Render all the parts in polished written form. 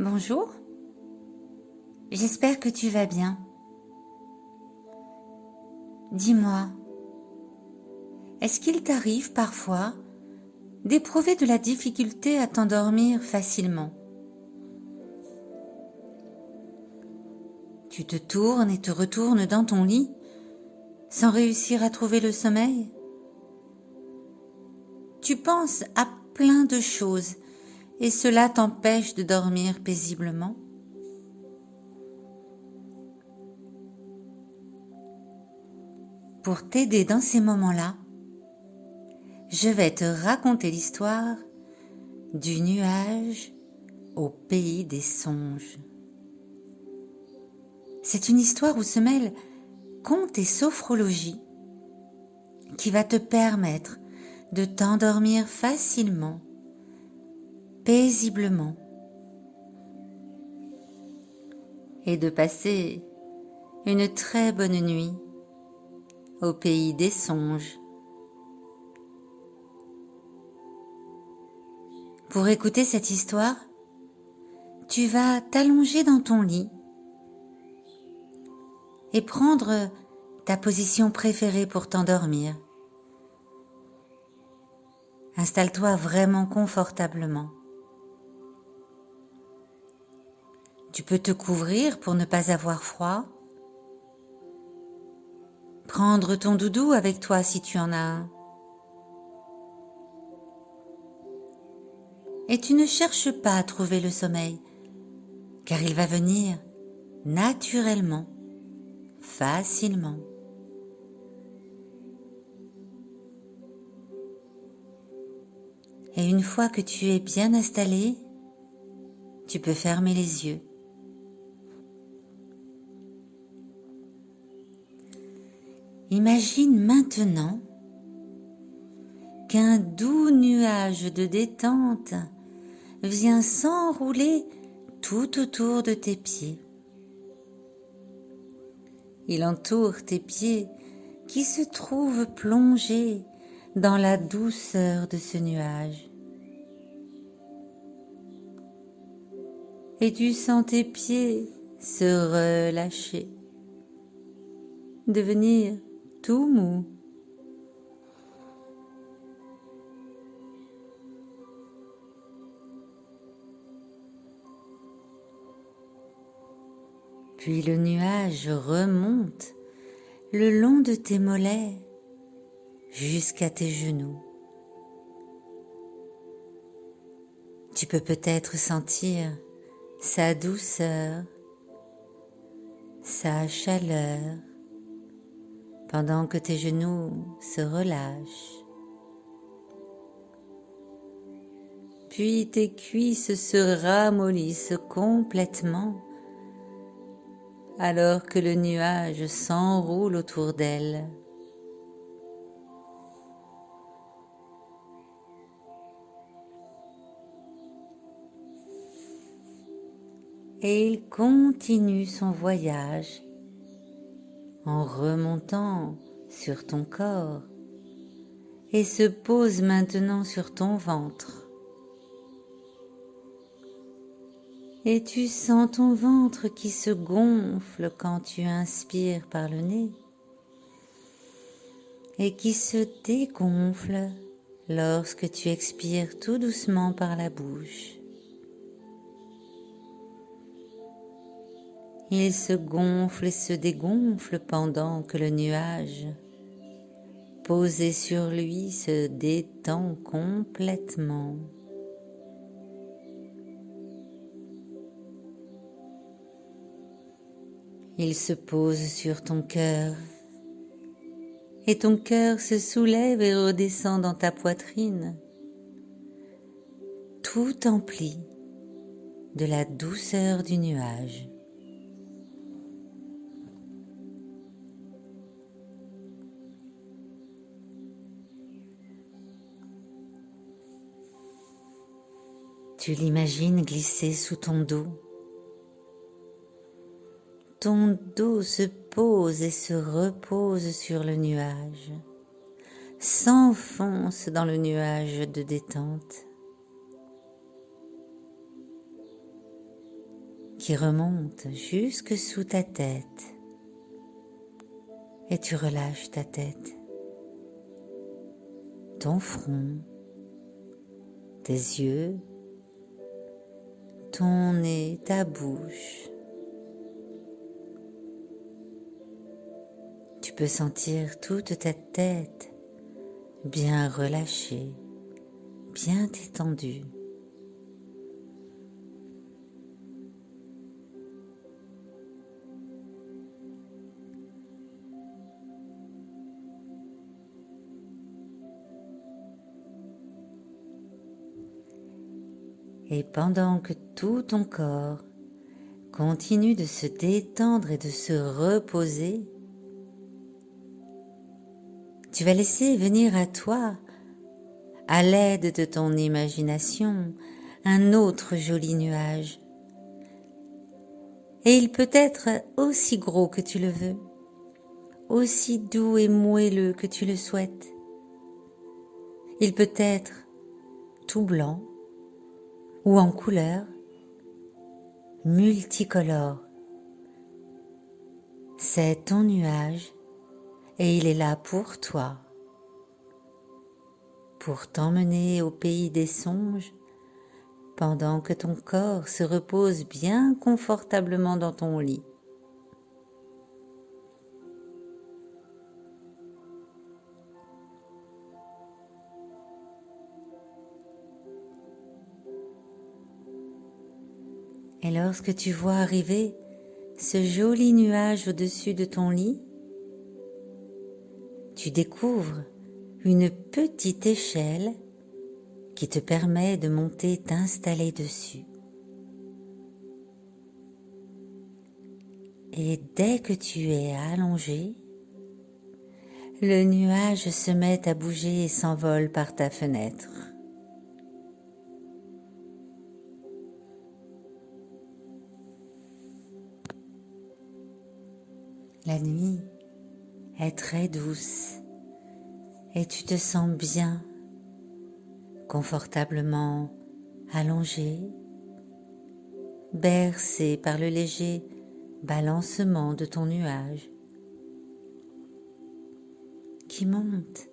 Bonjour, j'espère que tu vas bien. Dis-moi, est-ce qu'il t'arrive parfois d'éprouver de la difficulté à t'endormir facilement? Tu te tournes et te retournes dans ton lit sans réussir à trouver le sommeil? Tu penses à plein de choses et cela t'empêche de dormir paisiblement? Pour t'aider dans ces moments-là, je vais te raconter l'histoire du nuage au pays des songes. C'est une histoire où se mêlent contes et sophrologie qui va te permettre de t'endormir facilement, paisiblement et de passer une très bonne nuit au pays des songes. Pour écouter cette histoire, tu vas t'allonger dans ton lit et prendre ta position préférée pour t'endormir. Installe-toi vraiment confortablement. Tu peux te couvrir pour ne pas avoir froid. Prendre ton doudou avec toi si tu en as un. Et tu ne cherches pas à trouver le sommeil, car il va venir naturellement, facilement. Et une fois que tu es bien installé, tu peux fermer les yeux. Imagine maintenant qu'un doux nuage de détente vient s'enrouler tout autour de tes pieds. Il entoure tes pieds qui se trouvent plongés dans la douceur de ce nuage. Et tu sens tes pieds se relâcher, devenir tout mou. Puis le nuage remonte le long de tes mollets jusqu'à tes genoux. Tu peux peut-être sentir sa douceur, sa chaleur, pendant que tes genoux se relâchent. Puis tes cuisses se ramollissent complètement alors que le nuage s'enroule autour d'elle. Et il continue son voyage en remontant sur ton corps et se pose maintenant sur ton ventre. Et tu sens ton ventre qui se gonfle quand tu inspires par le nez et qui se dégonfle lorsque tu expires tout doucement par la bouche. Il se gonfle et se dégonfle pendant que le nuage, posé sur lui, se détend complètement. Il se pose sur ton cœur et ton cœur se soulève et redescend dans ta poitrine, tout empli de la douceur du nuage. Tu l'imagines glisser sous ton dos. Ton dos se pose et se repose sur le nuage, s'enfonce dans le nuage de détente. qui remonte jusque sous ta tête. Et tu relâches ta tête, ton front, tes yeux, ton nez, ta bouche. Tu peux sentir toute ta tête bien relâchée, bien détendue. Et pendant que tout ton corps continue de se détendre et de se reposer, tu vas laisser venir à toi, à l'aide de ton imagination, un autre joli nuage. Et il peut être aussi gros que tu le veux, aussi doux et moelleux que tu le souhaites. Il peut être tout blanc ou en couleur, multicolore. C'est ton nuage et il est là pour toi, pour t'emmener au pays des songes pendant que ton corps se repose bien confortablement dans ton lit. Et lorsque tu vois arriver ce joli nuage au-dessus de ton lit, tu découvres une petite échelle qui te permet de monter t'installer dessus. Et dès que tu es allongé, le nuage se met à bouger et s'envole par ta fenêtre. La nuit est très douce et tu te sens bien, confortablement allongé, bercé par le léger balancement de ton nuage qui monte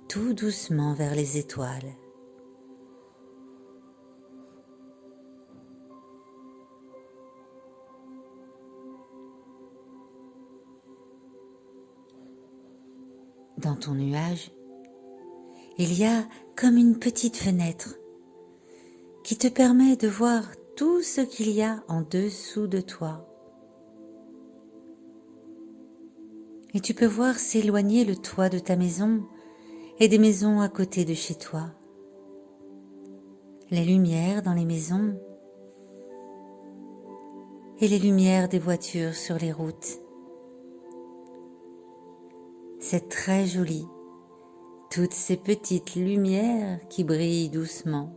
tout doucement vers les étoiles. Dans ton nuage, il y a comme une petite fenêtre qui te permet de voir tout ce qu'il y a en dessous de toi. Et tu peux voir s'éloigner le toit de ta maison et des maisons à côté de chez toi. Les lumières dans les maisons et les lumières des voitures sur les routes. C'est très joli, toutes ces petites lumières qui brillent doucement.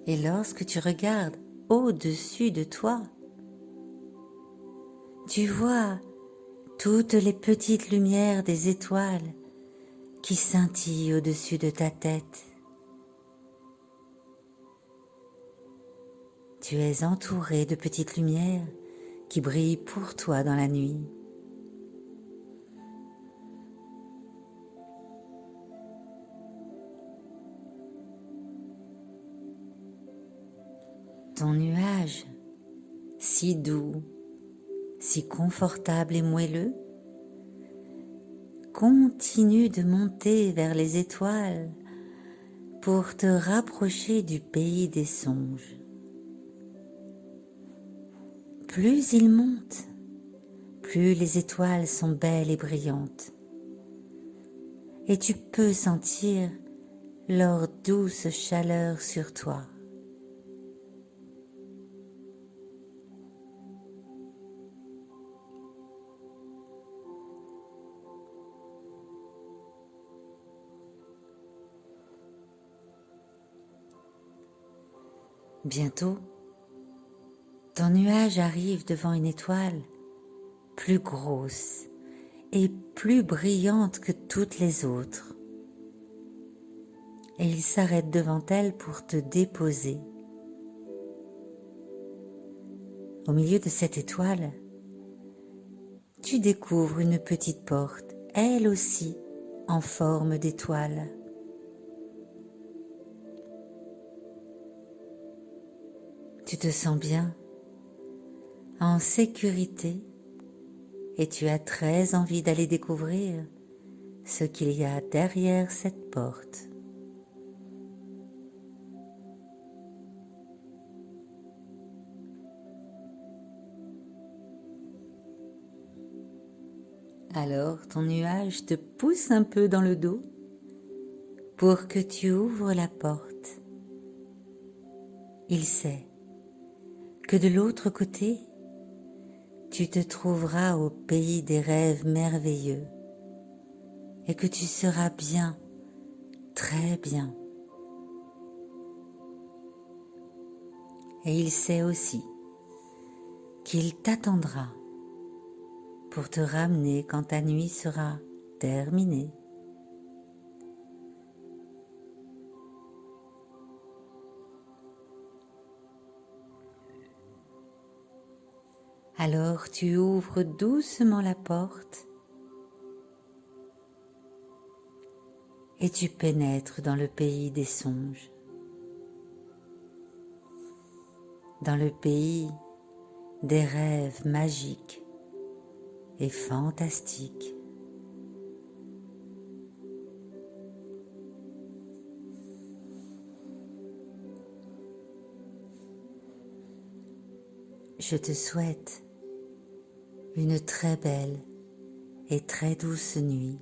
Et lorsque tu regardes au-dessus de toi, tu vois toutes les petites lumières des étoiles qui scintillent au-dessus de ta tête. Tu es entouré de petites lumières qui brillent pour toi dans la nuit. Ton nuage, si doux, si confortable et moelleux, continue de monter vers les étoiles pour te rapprocher du pays des songes. Plus il monte, plus les étoiles sont belles et brillantes. Et tu peux sentir leur douce chaleur sur toi. Bientôt, ton nuage arrive devant une étoile plus grosse est plus brillante que toutes les autres. Et il s'arrête devant elle pour te déposer. Au milieu de cette étoile, tu découvres une petite porte, elle aussi en forme d'étoile. Tu te sens bien, en sécurité, et tu as très envie d'aller découvrir ce qu'il y a derrière cette porte. Alors ton nuage te pousse un peu dans le dos pour que tu ouvres la porte. Il sait que de l'autre côté, tu te trouveras au pays des rêves merveilleux et que tu seras bien, très bien. Et il sait aussi qu'il t'attendra pour te ramener quand ta nuit sera terminée. Alors tu ouvres doucement la porte et tu pénètres dans le pays des songes, dans le pays des rêves magiques et fantastiques. Je te souhaite une très belle et très douce nuit.